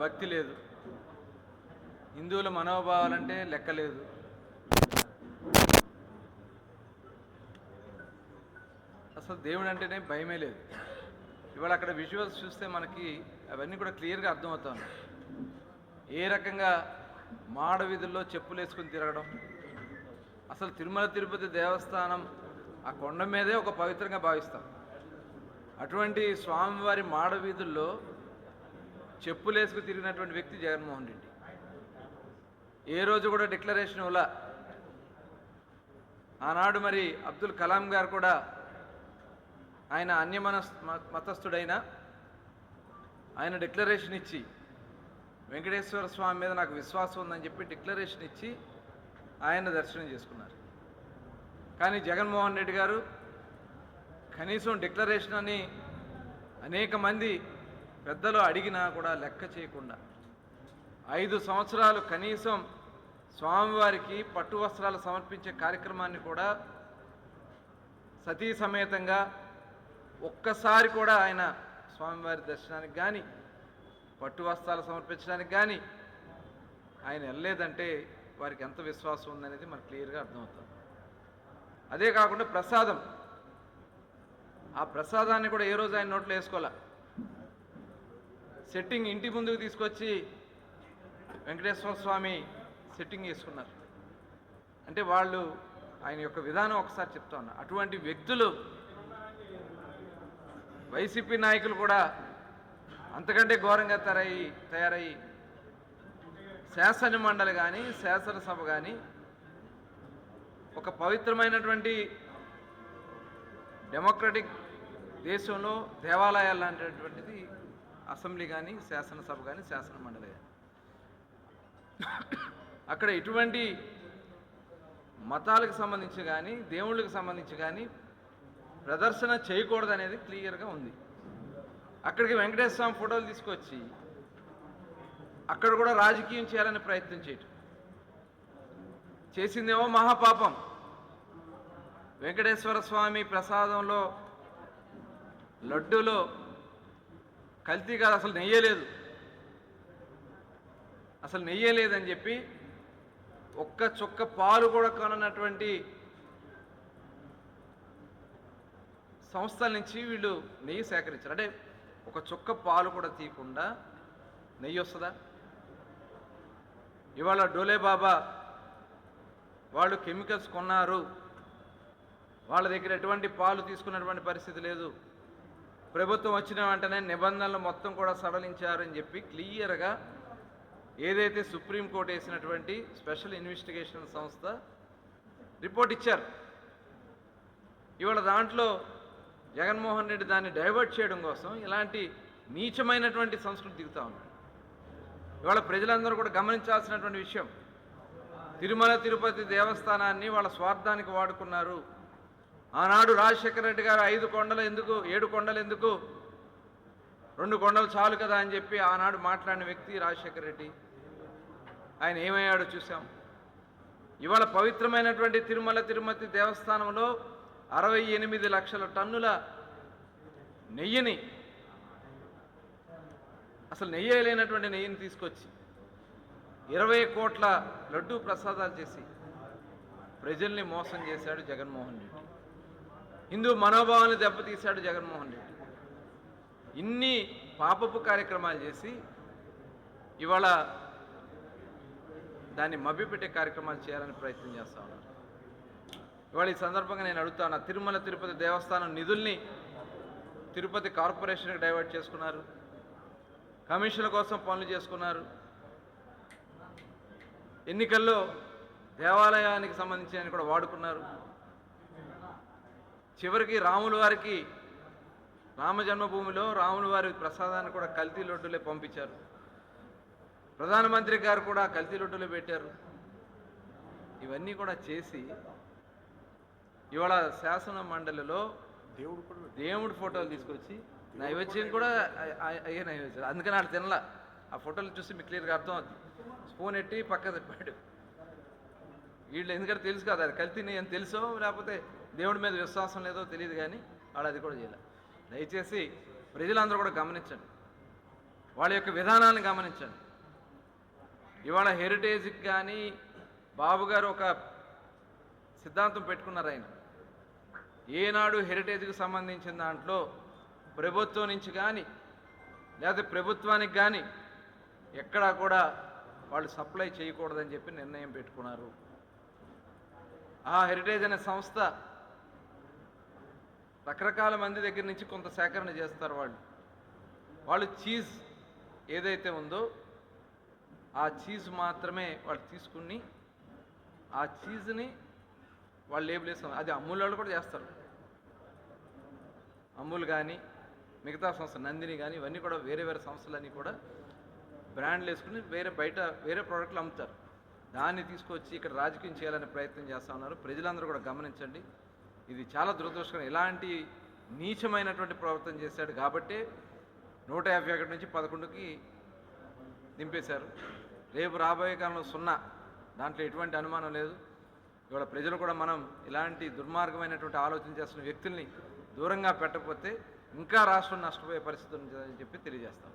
భక్తి లేదు, హిందువుల మనోభావాలంటే లెక్కలేదు. అసలు దేవుడు అంటేనే భయమే లేదు. ఇవాళ అక్కడ విజువల్స్ చూస్తే మనకి అవన్నీ కూడా క్లియర్గా అర్థమవుతాయి. ఏ రకంగా మాడ వీధుల్లో చెప్పులు వేసుకుని తిరగడం, అసలు తిరుమల తిరుపతి దేవస్థానం ఆ కొండ మీదే ఒక పవిత్రంగా భావిస్తాం. అటువంటి స్వామివారి మాడ వీధుల్లో చెప్పులు వేసుకు తిరిగినటువంటి వ్యక్తి జగన్మోహన్ రెడ్డి. ఏ రోజు కూడా డిక్లరేషన్ ఇవ్వలా. ఆనాడు మరి అబ్దుల్ కలాం గారు కూడా ఆయన మతస్థుడైన ఆయన డిక్లరేషన్ ఇచ్చి వెంకటేశ్వర స్వామి మీద నాకు విశ్వాసం ఉందని చెప్పి డిక్లరేషన్ ఇచ్చి ఆయన దర్శనం చేసుకున్నారు. కానీ జగన్మోహన్ రెడ్డి గారు కనీసం డిక్లరేషన్ అని అనేక మంది పెద్దలు అడిగినా కూడా లెక్క చేయకుండా 5 సంవత్సరాలు కనీసం స్వామివారికి పట్టు వస్త్రాలు సమర్పించే కార్యక్రమాన్ని కూడా సతీ సమేతంగా ఒక్కసారి కూడా ఆయన స్వామివారి దర్శనానికి కానీ పట్టు వస్త్రాలు సమర్పించడానికి కానీ ఆయన వెళ్ళలేదంటే వారికి ఎంత విశ్వాసం ఉందనేది మనకు క్లియర్గా అర్థమవుతుంది. అదే కాకుండా ప్రసాదం, ఆ ప్రసాదాన్ని కూడా ఏ రోజు ఆయన నోట్లో వేసుకోవాలా. సెట్టింగ్ ఇంటి ముందుకు తీసుకొచ్చి వెంకటేశ్వర స్వామి సెట్టింగ్ చేసుకున్నారు. అంటే వాళ్ళు ఆయన యొక్క విధానం ఒకసారి చెప్తా ఉన్నా. అటువంటి వ్యక్తులు వైసీపీ నాయకులు కూడా అంతకంటే ఘోరంగా తయారయ్యి శాసన మండలి కానీ శాసనసభ కానీ ఒక పవిత్రమైనటువంటి డెమోక్రటిక్ దేశంలో దేవాలయాలు లాంటిటువంటిది అసెంబ్లీ కానీ శాసనసభ కానీ శాసన మండలి కానీ, అక్కడ ఎటువంటి మతాలకు సంబంధించి కానీ దేవుళ్ళకి సంబంధించి కానీ ప్రదర్శన చేయకూడదు అనేది క్లియర్గా ఉంది. అక్కడికి వెంకటేశ్వర స్వామి ఫోటోలు తీసుకొచ్చి అక్కడ కూడా రాజకీయం చేయాలని ప్రయత్నం చేయటం, చేసిందేమో మహాపాపం. వెంకటేశ్వర స్వామి ప్రసాదంలో లడ్డూలో కల్తీ కాదు, అసలు నెయ్యలేదు, అసలు నెయ్యలేదని చెప్పి ఒక్క చుక్క పాలు కూడా కొననటువంటి సంస్థల నుంచి వీళ్ళు నెయ్యి సేకరించారు. అంటే ఒక చుక్క పాలు కూడా తీయకుండా నెయ్యి వస్తుందా? ఇవాళ డోలే బాబా వాళ్ళు కెమికల్స్ కొన్నారు, వాళ్ళ దగ్గర ఎటువంటి పాలు తీసుకున్నటువంటి పరిస్థితి లేదు, ప్రభుత్వం వచ్చిన వెంటనే నిబంధనలు మొత్తం కూడా సడలించారని చెప్పి క్లియర్గా ఏదైతే సుప్రీంకోర్టు వేసినటువంటి స్పెషల్ ఇన్వెస్టిగేషన్ సంస్థ రిపోర్ట్ ఇచ్చారు. ఇవాళ దాంట్లో జగన్మోహన్ రెడ్డి దాన్ని డైవర్ట్ చేయడం కోసం ఇలాంటి నీచమైనటువంటి సంస్కృతి దిగుతూ ఉన్నారు. ఇవాళ ప్రజలందరూ కూడా గమనించాల్సినటువంటి విషయం, తిరుమల తిరుపతి దేవస్థానాన్ని వాళ్ళ స్వార్థానికి వాడుకున్నారు. ఆనాడు రాజశేఖర రెడ్డి గారు 5 కొండలు ఎందుకు 7 కొండలు ఎందుకు 2 కొండలు చాలు కదా అని చెప్పి ఆనాడు మాట్లాడిన వ్యక్తి రాజశేఖర రెడ్డి. ఆయన ఏమయ్యాడో చూసాం. ఇవాళ పవిత్రమైనటువంటి తిరుమల తిరుపతి దేవస్థానంలో 68 లక్షల టన్నుల నెయ్యిని, అసలు నెయ్యలేనటువంటి నెయ్యిని తీసుకొచ్చి 20 కోట్ల లడ్డూ ప్రసాదాలు చేసి ప్రజల్ని మోసం చేశాడు జగన్మోహన్ రెడ్డి. హిందూ మనోభావాన్ని దెబ్బతీశాడు జగన్మోహన్ రెడ్డి. ఇన్ని పాపపు కార్యక్రమాలు చేసి ఇవాళ దాన్ని మభ్యపెట్టే కార్యక్రమాలు చేయాలని ప్రయత్నం చేస్తూ ఉన్నారు. ఇవాళ ఈ సందర్భంగా నేను అడుగుతాను, తిరుమల తిరుపతి దేవస్థానం నిధుల్ని తిరుపతి కార్పొరేషన్కి డైవర్ట్ చేసుకున్నారు, కమిషన్ల కోసం పనులు చేసుకున్నారు, ఎన్నికల్లో దేవాలయానికి సంబంధించి కూడా వాడుకున్నారు. చివరికి రాముల వారికి రామ జన్మభూమిలో రాముల వారి ప్రసాదాన్ని కూడా కల్తీ లడ్డూలే పంపించారు. ప్రధానమంత్రి గారు కూడా కల్తీ లడ్డూలే పెట్టారు. ఇవన్నీ కూడా చేసి ఇవాళ శాసన మండలిలో దేవుడి ఫోటోలు తీసుకొచ్చి నైవేద్యం కూడా అయ్యే నైవేద్యం. అందుకని ఆడు తినలా. ఆ ఫోటోలు చూసి మీకు క్లియర్గా అర్థం అవుతుంది. స్పూన్ ఎట్టి పక్క తిప్పాడు. వీళ్ళు ఎందుకంటే తెలుసు కదా అది కల్తీని అని తెలుసో లేకపోతే దేవుడి మీద విశ్వాసం లేదో తెలియదు, కానీ వాడు అది కూడా చేయలే. దయచేసి ప్రజలందరూ కూడా గమనించండి. వాళ్ళ యొక్క విధానాన్ని గమనించండి. ఇవాళ హెరిటేజ్కి కానీ బాబు గారు ఒక సిద్ధాంతం పెట్టుకున్నారు. ఆయన ఏనాడు హెరిటేజ్కి సంబంధించిన దాంట్లో ప్రభుత్వం నుంచి కానీ లేదా ప్రభుత్వానికి కానీ ఎక్కడా కూడా వాళ్ళు సప్లై చేయకూడదని చెప్పి నిర్ణయం పెట్టుకున్నారు. ఆ హెరిటేజ్ అనే సంస్థ రకరకాల మంది దగ్గర నుంచి కొంత సేకరణ చేస్తారు. వాళ్ళు చీజ్ ఏదైతే ఉందో ఆ చీజ్ మాత్రమే వాళ్ళు తీసుకుని ఆ చీజ్ని వాళ్ళు లేబుల్ వేస్తారు. అది అమూల్ వాళ్ళు కూడా చేస్తారు. అమూల్ కానీ మిగతా సంస్థ నందిని కానీ ఇవన్నీ కూడా వేరే వేరే సంస్థలన్నీ కూడా బ్రాండ్లు వేసుకుని బయట వేరే ప్రోడక్ట్లు అమ్ముతారు. దాన్ని తీసుకొచ్చి ఇక్కడ రాజకీయం చేయాలనే ప్రయత్నం చేస్తూ ఉన్నారు. ప్రజలందరూ కూడా గమనించండి, ఇది చాలా దురదృష్టకరం. ఇలాంటి నీచమైనటువంటి ప్రవర్తన చేశాడు కాబట్టి 151 నుంచి 11కి దింపేశారు. రేపు రాబోయే కాలంలో 0, దాంట్లో ఎటువంటి అనుమానం లేదు. ఇవాళ ప్రజలు కూడా మనం ఇలాంటి దుర్మార్గమైనటువంటి ఆలోచన చేస్తున్న వ్యక్తుల్ని దూరంగా పెట్టకపోతే ఇంకా రాష్ట్రం నష్టపోయే పరిస్థితి ఉంటుందని చెప్పి తెలియజేస్తాం.